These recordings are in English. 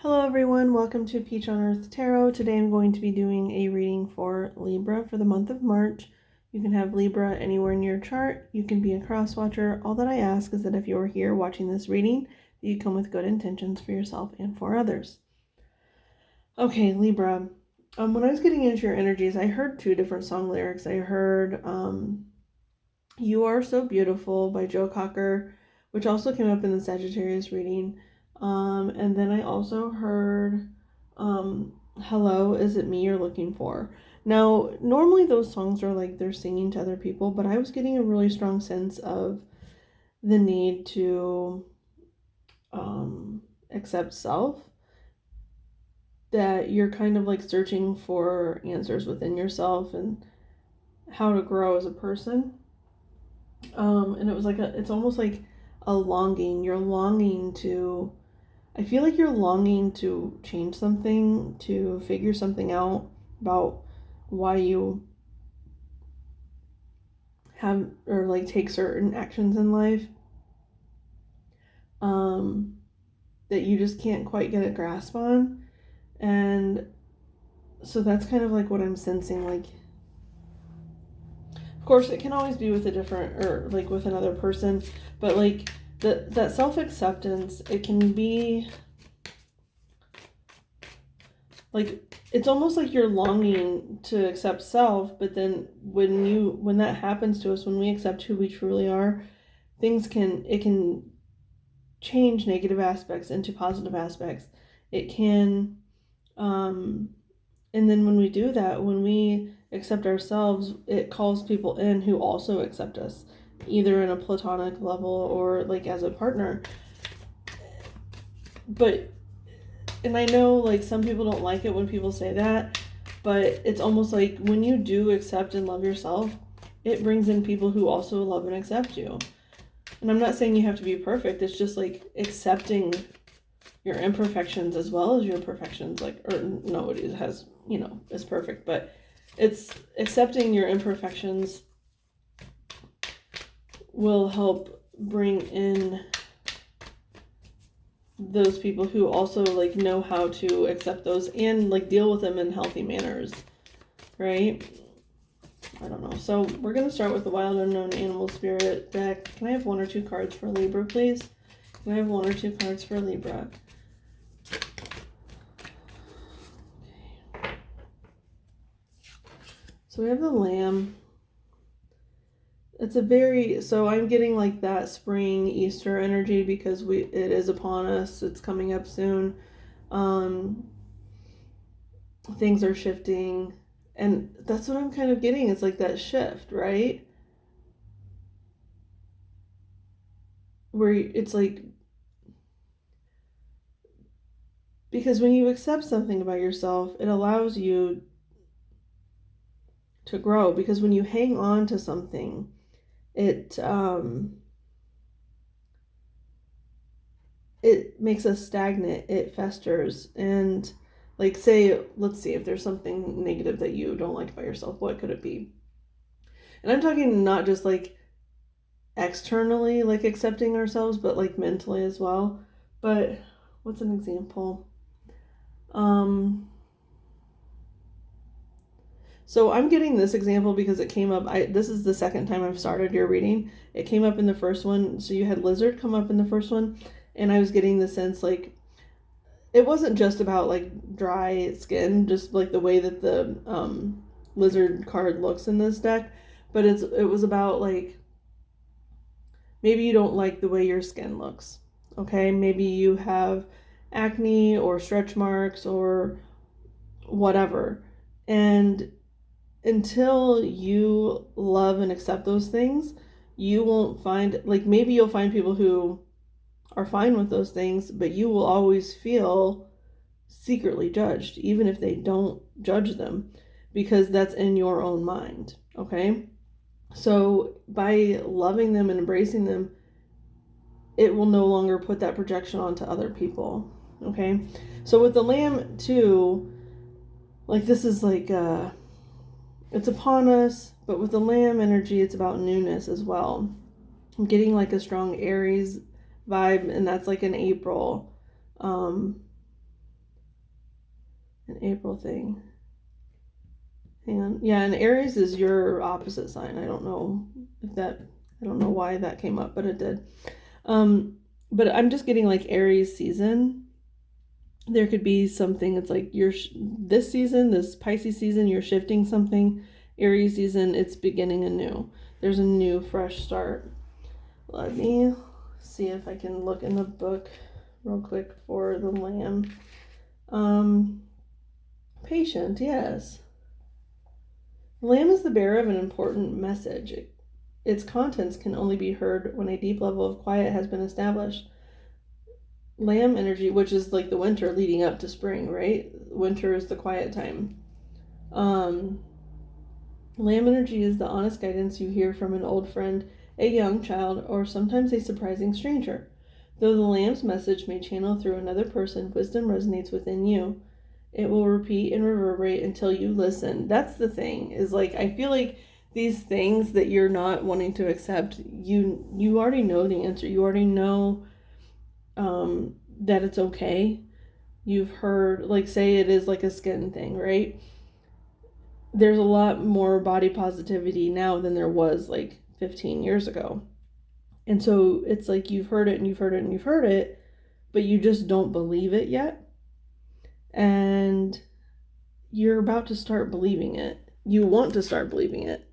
Hello everyone, welcome to Peach on Earth Tarot. Today I'm going to be doing a reading for Libra for the month of March. You can have Libra anywhere in your chart. You can be a cross watcher. All that I ask is that if you're here watching this reading, that you come with good intentions for yourself and for others. Okay, Libra. When I was getting into your energies, I heard two different song lyrics. I heard You Are So Beautiful by Joe Cocker, which also came up in the Sagittarius reading. And then I also heard Hello, Is It Me You're Looking For? Now, normally those songs are like they're singing to other people, but I was getting a really strong sense of the need to accept self, that you're kind of like searching for answers within yourself and how to grow as a person. And it was like it's almost like a longing. You're longing to, I feel like you're longing to change something, to figure something out about why you have or like take certain actions in life that you just can't quite get a grasp on. And so that's kind of like what I'm sensing. Like, of course, it can always be with a different or like with another person, but like that self-acceptance, it can be like it's almost like you're longing to accept self, but then when that happens to us, when we accept who we truly are, it can change negative aspects into positive aspects. It can and then when we do that, when we accept ourselves, it calls people in who also accept us, either in a platonic level or like as a partner. But and I know like some people don't like it when people say that, but it's almost like when you do accept and love yourself, it brings in people who also love and accept you. And I'm not saying you have to be perfect. It's just like accepting your imperfections as well as your perfections. Like, or nobody has, is perfect, but it's accepting your imperfections will help bring in those people who also like know how to accept those and like deal with them in healthy manners, right? I don't know. So we're going to start with the Wild Unknown Animal Spirit deck. Can I have one or two cards for Libra, please? Can I have one or two cards for Libra? Okay. So we have the Lamb. So I'm getting like that spring Easter energy because it is upon us. It's coming up soon. Things are shifting, and that's what I'm kind of getting. It's like that shift, right? Where it's like, because when you accept something about yourself, it allows you to grow, because when you hang on to something, it makes us stagnant. It festers. And like, let's see if there's something negative that you don't like about yourself. What could it be? And I'm talking not just like externally, like accepting ourselves, but like mentally as well. But what's an example? So I'm getting this example because it came up. This is the second time I've started your reading. It came up in the first one. So you had lizard come up in the first one, and I was getting the sense like it wasn't just about like dry skin, just like the way that the lizard card looks in this deck, but it was about like maybe you don't like the way your skin looks. Okay, maybe you have acne or stretch marks or whatever, and until you love and accept those things, you won't find, like, maybe you'll find people who are fine with those things, but you will always feel secretly judged, even if they don't judge them, because that's in your own mind, okay? So by loving them and embracing them, it will no longer put that projection onto other people, okay? So with the Lamb too, like this is like it's upon us, but with the Lamb energy, it's about newness as well. I'm getting like a strong Aries vibe, and that's like in April. an April thing. And yeah, and Aries is your opposite sign. I don't know why that came up, but it did. But I'm just getting like Aries season. There could be something. It's like this season, this Pisces season, you're shifting something. Aries season, it's beginning anew. There's a new fresh start. Let me see if I can look in the book real quick for the Lamb. Patient, yes. The Lamb is the bearer of an important message. Its contents can only be heard when a deep level of quiet has been established. Lamb energy, which is like the winter leading up to spring, right? Winter is the quiet time. Lamb energy is the honest guidance you hear from an old friend, a young child, or sometimes a surprising stranger. Though the Lamb's message may channel through another person, wisdom resonates within you. It will repeat and reverberate until you listen. That's the thing, is like, I feel like these things that you're not wanting to accept, you already know the answer. You already know that it's okay. You've heard, like, say it is like a skin thing, right? There's a lot more body positivity now than there was like 15 years ago. And so it's like you've heard it and you've heard it and you've heard it, but you just don't believe it yet. And you're about to start believing it. You want to start believing it.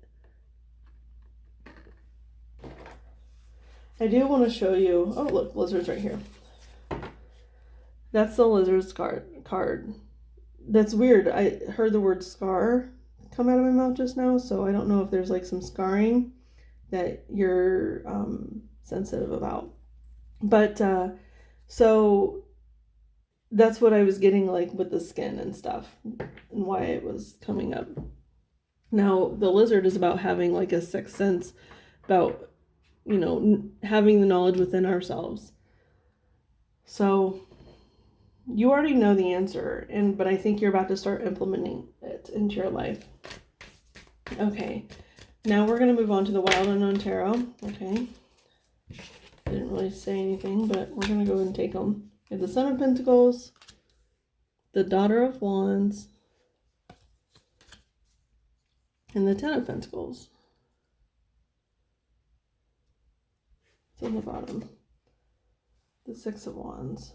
I do want to show you. Oh, look, lizard's right here. That's the lizard's card. That's weird. I heard the word scar come out of my mouth just now, so I don't know if there's like some scarring that you're sensitive about. But so that's what I was getting like with the skin and stuff and why it was coming up. Now, the lizard is about having like a sixth sense, about, having the knowledge within ourselves. So you already know the answer, but I think you're about to start implementing it into your life. Okay, now we're going to move on to the Wild Unknown Tarot. Okay, I didn't really say anything, but we're going to go and take them. We have the Son of Pentacles, the Daughter of Wands, and the Ten of Pentacles. It's on the bottom. The Six of Wands.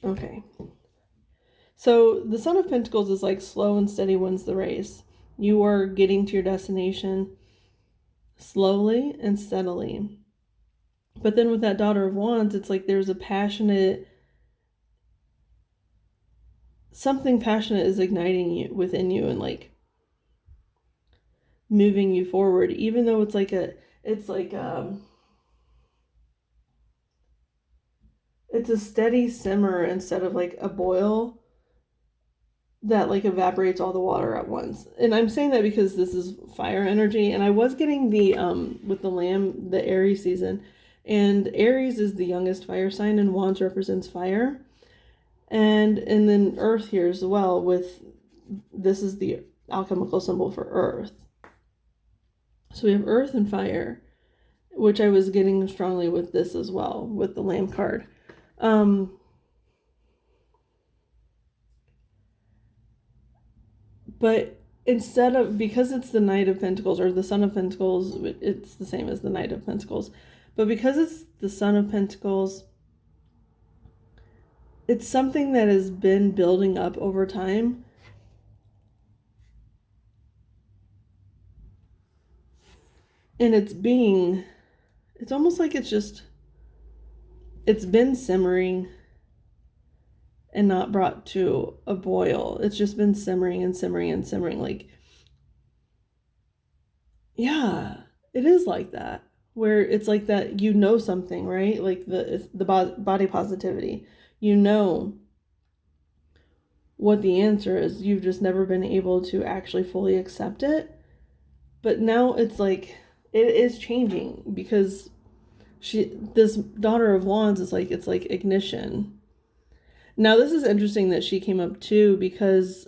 Okay. So the Son of Pentacles is like slow and steady wins the race. You are getting to your destination slowly and steadily. But then with that Daughter of Wands, it's like there's a something passionate is igniting you within you and like moving you forward, even though it's a steady simmer instead of like a boil that like evaporates all the water at once. And I'm saying that because this is fire energy, and I was getting the with the Lamb, the Aries season, and Aries is the youngest fire sign and Wands represents fire. And then Earth here as well, this is the alchemical symbol for Earth. So we have Earth and fire, which I was getting strongly with this as well, with the Lamb card. But because it's the Knight of Pentacles or the Son of Pentacles, it's the same as the Knight of Pentacles. But because it's the Son of Pentacles, it's something that has been building up over time. And it's almost like it's been simmering and not brought to a boil. It's just been simmering and simmering and simmering. Like, yeah, it is like that. Where it's like that, something, right? Like the body positivity. You know what the answer is. You've just never been able to actually fully accept it. But now it's like, it is changing because this Daughter of Wands is like, it's like ignition. Now, this is interesting that she came up too, because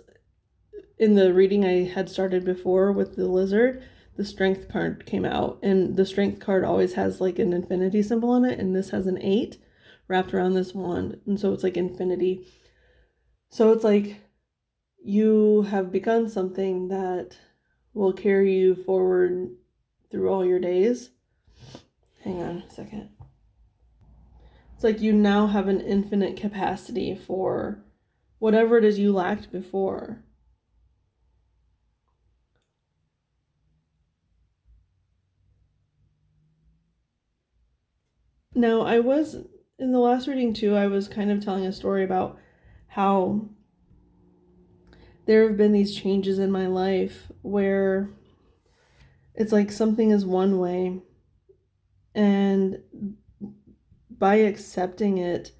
in the reading I had started before with the lizard, the strength card came out, and the strength card always has like an infinity symbol on it, and this has an 8 wrapped around this wand, and so it's like infinity. So it's like you have begun something that will carry you forward through all your days. Hang on a second. It's like you now have an infinite capacity for whatever it is you lacked before. Now, I was, in the last reading too, I was kind of telling a story about how there have been these changes in my life where it's like something is one way, and by accepting it,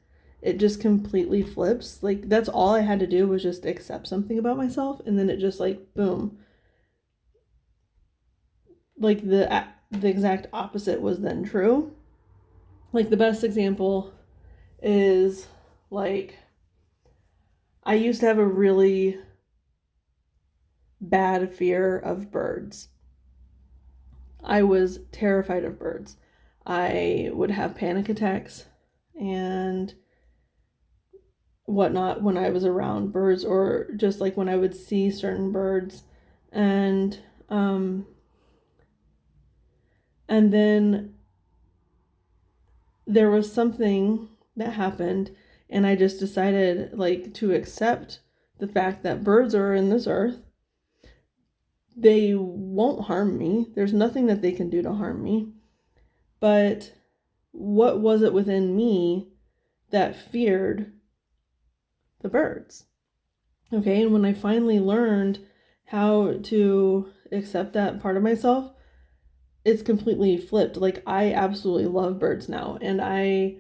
it just completely flips. Like, that's all I had to do was just accept something about myself, and then it just like, boom. Like, the exact opposite was then true. Like, the best example is, like, I used to have a really bad fear of birds. I was terrified of birds. I would have panic attacks and whatnot when I was around birds, or just like when I would see certain birds. And then there was something that happened, and I just decided like to accept the fact that birds are in this earth. They won't harm me. There's nothing that they can do to harm me. But what was it within me that feared the birds? Okay, and when I finally learned how to accept that part of myself, it's completely flipped. Like, I absolutely love birds now, and I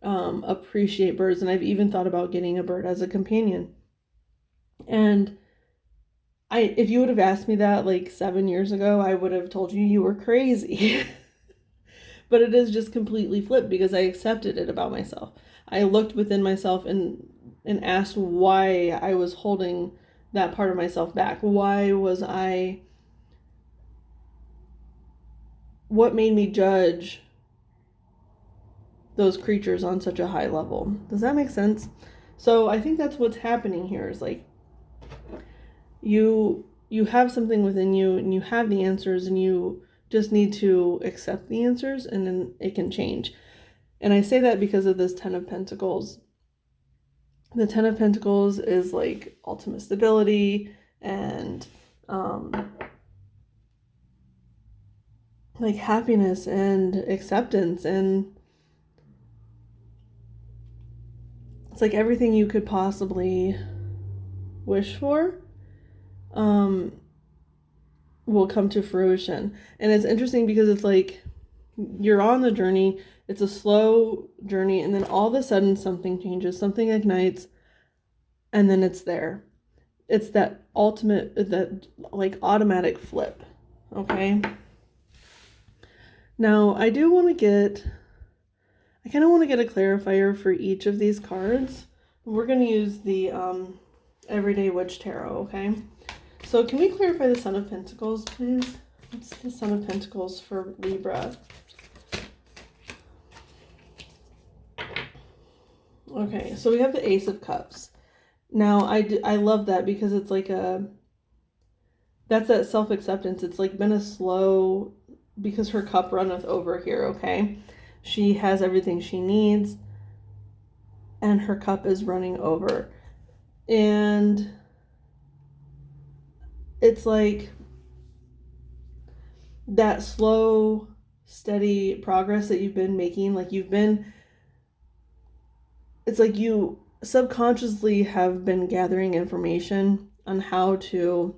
appreciate birds, and I've even thought about getting a bird as a companion. And if you would have asked me that like 7 years ago, I would have told you were crazy. But it is just completely flipped because I accepted it about myself. I looked within myself and asked why I was holding that part of myself back. Why was what made me judge those creatures on such a high level? Does that make sense? So I think that's what's happening here, is like you have something within you, and you have the answers, and you just need to accept the answers, and then it can change. And I say that because of this 10 of Pentacles. The 10 of Pentacles is like ultimate stability and like happiness and acceptance, and it's like everything you could possibly wish for will come to fruition. And it's interesting because it's like you're on the journey, it's a slow journey, and then all of a sudden something changes, something ignites, and then it's there. It's that ultimate, that like automatic flip. Okay, now I kind of want to get a clarifier for each of these cards. We're going to use the Everyday Witch Tarot. Okay, so can we clarify the Son of Pentacles, please? What's the Son of Pentacles for Libra? Okay, so we have the Ace of Cups. Now, I love that because it's like that's that self-acceptance. It's like been a slow, because her cup runneth over here, okay? She has everything she needs, and her cup is running over. And it's like that slow, steady progress that you've been making. Like it's like you subconsciously have been gathering information on how to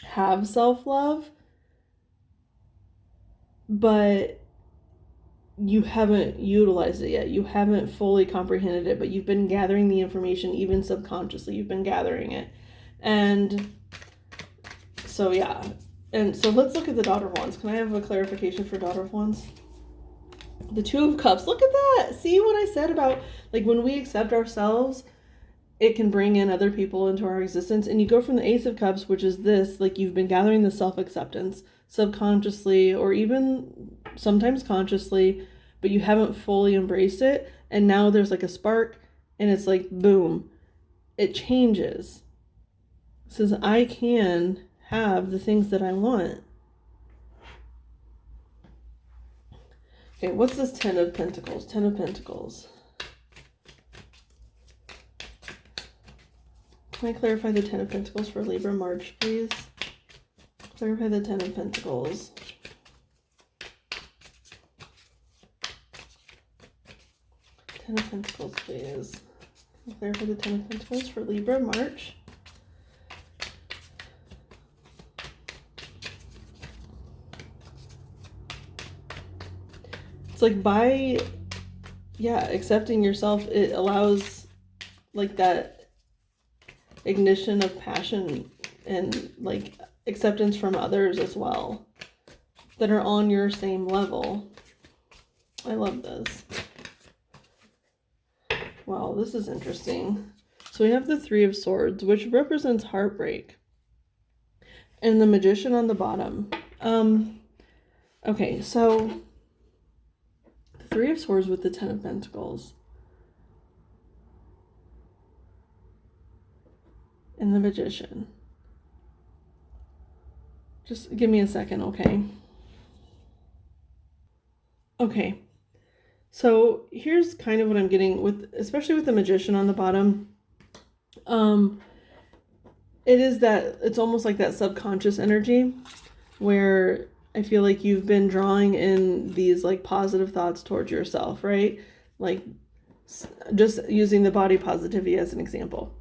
have self-love, but you haven't utilized it yet. You haven't fully comprehended it, but you've been gathering the information, even subconsciously. You've been gathering it. And so, yeah. And so let's look at the Daughter of Wands. Can I have a clarification for Daughter of Wands? The Two of Cups. Look at that. See what I said about, like, when we accept ourselves, it can bring in other people into our existence. And you go from the Ace of Cups, which is this, like, you've been gathering the self-acceptance. subconsciously or even sometimes consciously, but you haven't fully embraced it. And now there's like a spark and it's like, boom, it changes. It says, I can have the things that I want. Okay, what's this Ten of Pentacles? Ten of Pentacles. Can I clarify the Ten of Pentacles for Libra March, please? Clarify the Ten of Pentacles. Ten of Pentacles, please. Can I clarify the Ten of Pentacles for Libra March? It's like by, accepting yourself, it allows like that ignition of passion and like acceptance from others as well that are on your same level. I love this. Wow, this is interesting. So we have the Three of Swords, which represents heartbreak, and the Magician on the bottom. Okay, so the Three of Swords with the Ten of Pentacles and the Magician. Just give me a second, okay? Okay. So here's kind of what I'm getting with, especially with the Magician on the bottom. It is that, it's almost like that subconscious energy where I feel like you've been drawing in these like positive thoughts towards yourself, right? Like just using the body positivity as an example.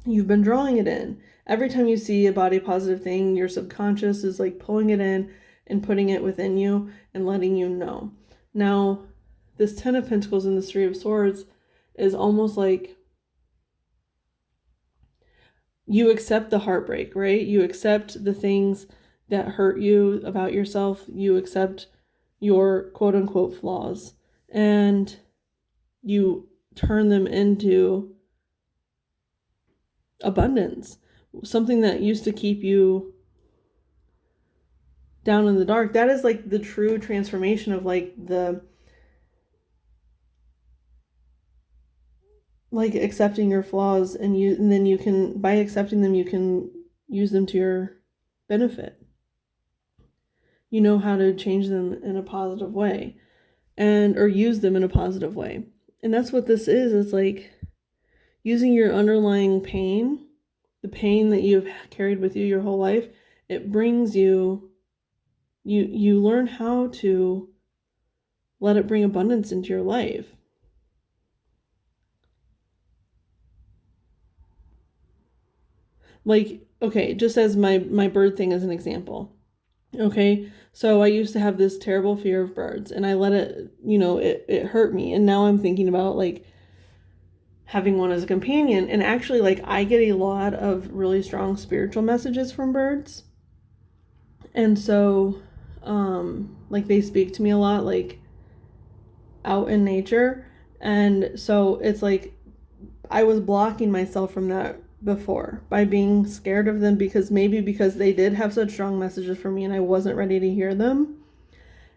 You've been drawing it in. Every time you see a body positive thing, your subconscious is like pulling it in and putting it within you and letting you know. Now, this Ten of Pentacles and the Three of Swords is almost like you accept the heartbreak, right? You accept the things that hurt you about yourself. You accept your quote unquote flaws and you turn them into abundance. Something that used to keep you down in the dark. That is like the true transformation of like accepting your flaws, and then you can, by accepting them, you can use them to your benefit. You know how to change them in a positive way or use them in a positive way. And that's what this is. It's like using your underlying pain, the pain that you've carried with you your whole life. It brings you learn how to let it bring abundance into your life. Like, okay, just as my bird thing as an example. Okay, so I used to have this terrible fear of birds, and I let it, it hurt me. And now I'm thinking about like having one as a companion. And actually, like, I get a lot of really strong spiritual messages from birds. And so, like, they speak to me a lot, like, out in nature. And so it's like I was blocking myself from that before by being scared of them, because they did have such strong messages for me and I wasn't ready to hear them.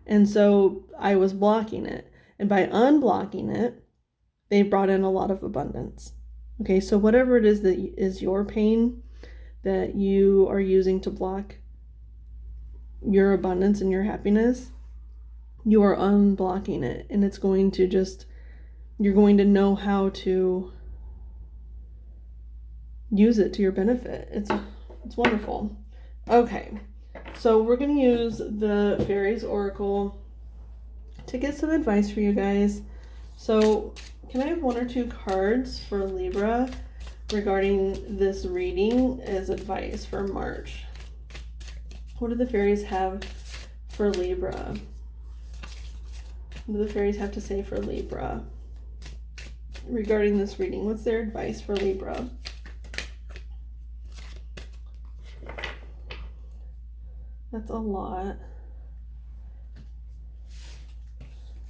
And so I was blocking it. And by unblocking it, they brought in a lot of abundance. Okay, so whatever it is that is your pain that you are using to block your abundance and your happiness, you are unblocking it, and it's going to you're going to know how to use it to your benefit. It's wonderful. Okay, so we're going to use the Fairies Oracle to get some advice for you guys. So can I have one or two cards for Libra regarding this reading as advice for March? What do the fairies have for Libra? What do the fairies have to say for Libra regarding this reading? What's their advice for Libra? That's a lot.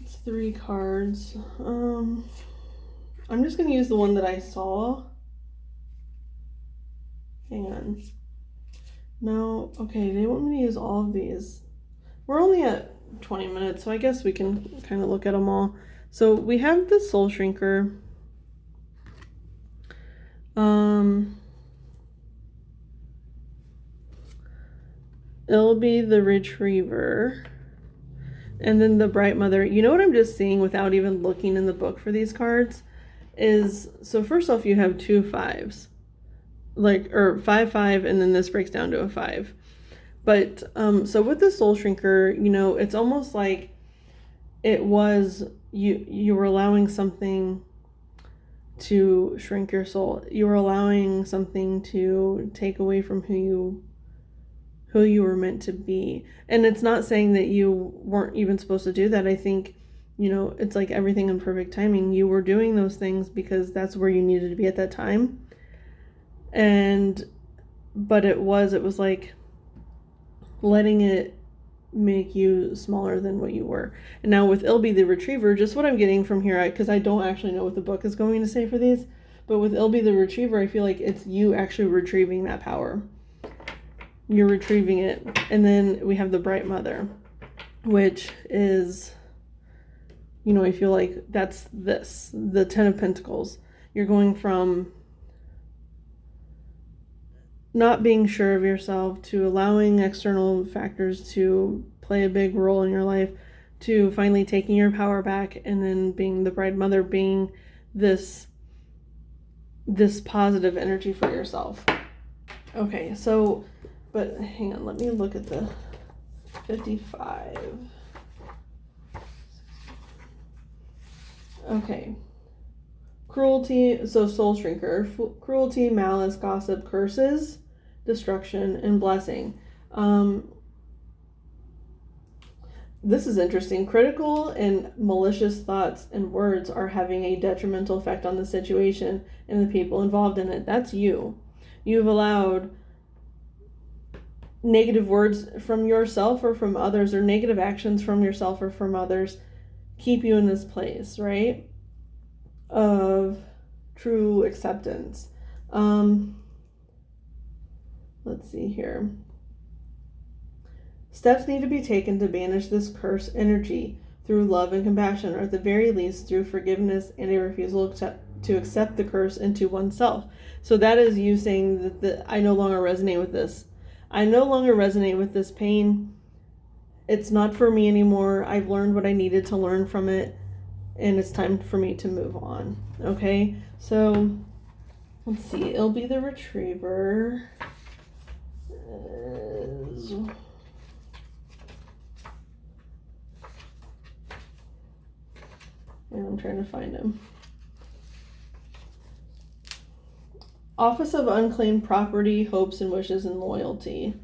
It's 3 cards. I'm just going to use the one that I saw. Hang on. No, okay, they want me to use all of these. We're only at 20 minutes, so I guess we can kind of look at them all. So we have the Soul Shrinker. It'll be the Retriever. And then the Bright Mother. You know what I'm just seeing without even looking in the book for these cards? Is, so first off, you have 2 5s. Like, or 5 5, and then this breaks down to a 5. But, so with the Soul Shrinker, you know, it's almost like it was, you were allowing something to shrink your soul. You were allowing something to take away from who you were meant to be. And it's not saying that you weren't even supposed to do that. I think, you know, it's like everything in perfect timing. You were doing those things because that's where you needed to be at that time. But it was like letting it make you smaller than what you were. And now with Ilby the Retriever, just what I'm getting from here, because I don't actually know what the book is going to say for these, but with Ilby the Retriever, I feel like it's you actually retrieving that power. You're retrieving it. And then we have the Bright Mother, which is, you know, I feel like that's the Ten of Pentacles. You're going from not being sure of yourself to allowing external factors to play a big role in your life to finally taking your power back, and then being the Bright Mother, being this positive energy for yourself. Okay, so, but hang on, let me look at the 55. Okay. Cruelty, so Soul Shrinker, cruelty, malice, gossip, curses, destruction, and blessing. This is interesting. Critical and malicious thoughts and words are having a detrimental effect on the situation and the people involved in it. That's you. You've allowed negative words from yourself or from others, or negative actions from yourself or from others, keep you in this place, right? Of true acceptance. Let's see here. Steps need to be taken to banish this curse energy through love and compassion, or at the very least through forgiveness and a refusal to accept the curse into oneself. So that is you saying that I no longer resonate with this. I no longer resonate with this pain. It's not for me anymore. I've learned what I needed to learn from it, and it's time for me to move on. Okay, so let's see. It'll be the Retriever. And I'm trying to find him. Office of Unclaimed Property, Hopes and Wishes and Loyalty.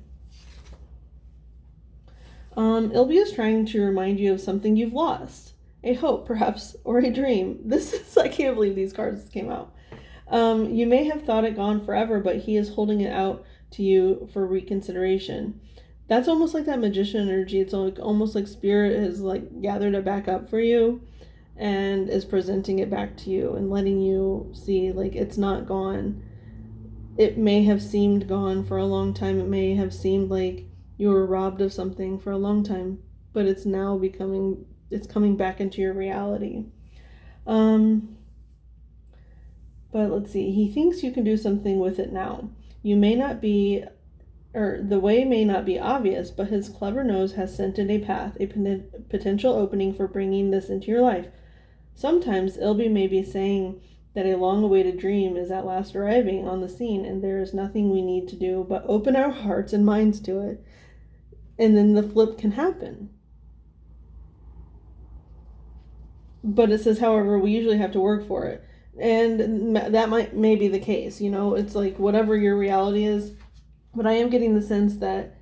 Ilby is trying to remind you of something you've lost. A hope, perhaps, or a dream. This is, I can't believe these cards came out. You may have thought it gone forever, but he is holding it out to you for reconsideration. That's almost like that magician energy. It's like, almost like spirit has like gathered it back up for you and is presenting it back to you and letting you see like it's not gone. It may have seemed gone for a long time. It may have seemed like you were robbed of something for a long time, but it's now it's coming back into your reality. But let's see. He thinks you can do something with it now. You may not be, or the way may not be obvious, but his clever nose has scented a path, a potential opening for bringing this into your life. Sometimes Ilby may be saying that a long-awaited dream is at last arriving on the scene, and there is nothing we need to do but open our hearts and minds to it, and then the flip can happen. But it says, however, we usually have to work for it. And that may be the case, you know, it's like whatever your reality is. But I am getting the sense that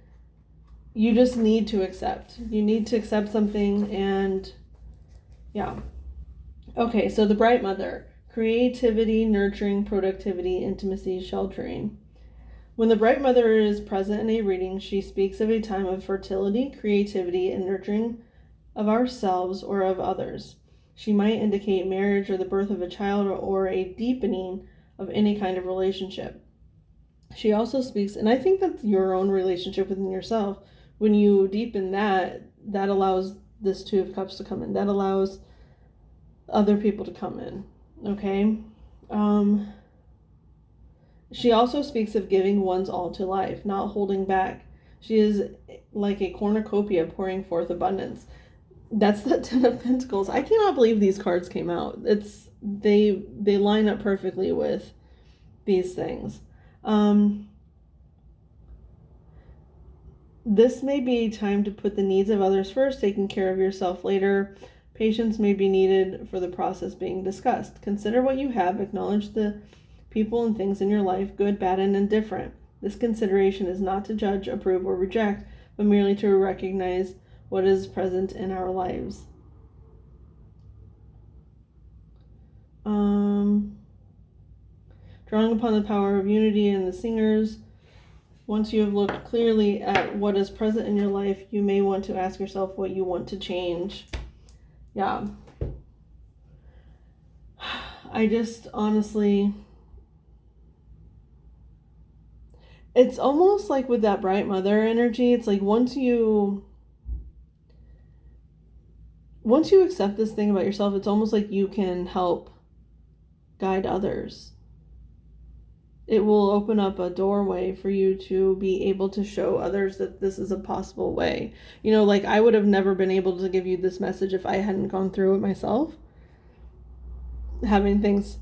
you just need to accept. You need to accept something, and yeah. Okay, so the Bright Mother. Creativity, nurturing, productivity, intimacy, sheltering. When the Bright Mother is present in a reading, she speaks of a time of fertility, creativity, and nurturing of ourselves or of others. She might indicate marriage or the birth of a child, or a deepening of any kind of relationship. She also speaks, and I think that's your own relationship within yourself. When you deepen that, that allows this Two of Cups to come in. That allows other people to come in. Okay? She also speaks of giving one's all to life, not holding back. She is like a cornucopia pouring forth abundance. That's the Ten of Pentacles. I cannot believe these cards came out. They line up perfectly with these things. This may be time to put the needs of others first, taking care of yourself later. Patience may be needed for the process being discussed. Consider what you have. Acknowledge the people and things in your life, good, bad, and indifferent. This consideration is not to judge, approve, or reject, but merely to recognize what is present in our lives. Drawing upon the power of unity in the singers. Once you have looked clearly at what is present in your life, you may want to ask yourself what you want to change. Yeah. I just honestly... It's almost like with that bright mother energy, it's like once you accept this thing about yourself, it's almost like you can help guide others. It will open up a doorway for you to be able to show others that this is a possible way. You know, like I would have never been able to give you this message if I hadn't gone through it myself. Having things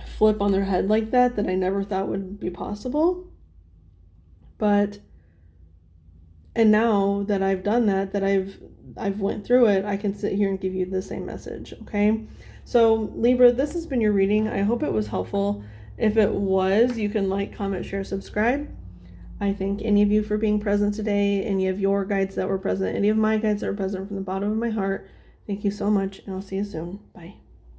flip on their head like that I never thought would be possible. And now that I've done that I've went through it, I can sit here and give you the same message, okay? So Libra, this has been your reading. I hope it was helpful. If it was, you can like, comment, share, subscribe. I thank any of you for being present today, any of your guides that were present, any of my guides that were present from the bottom of my heart. Thank you so much, and I'll see you soon. Bye.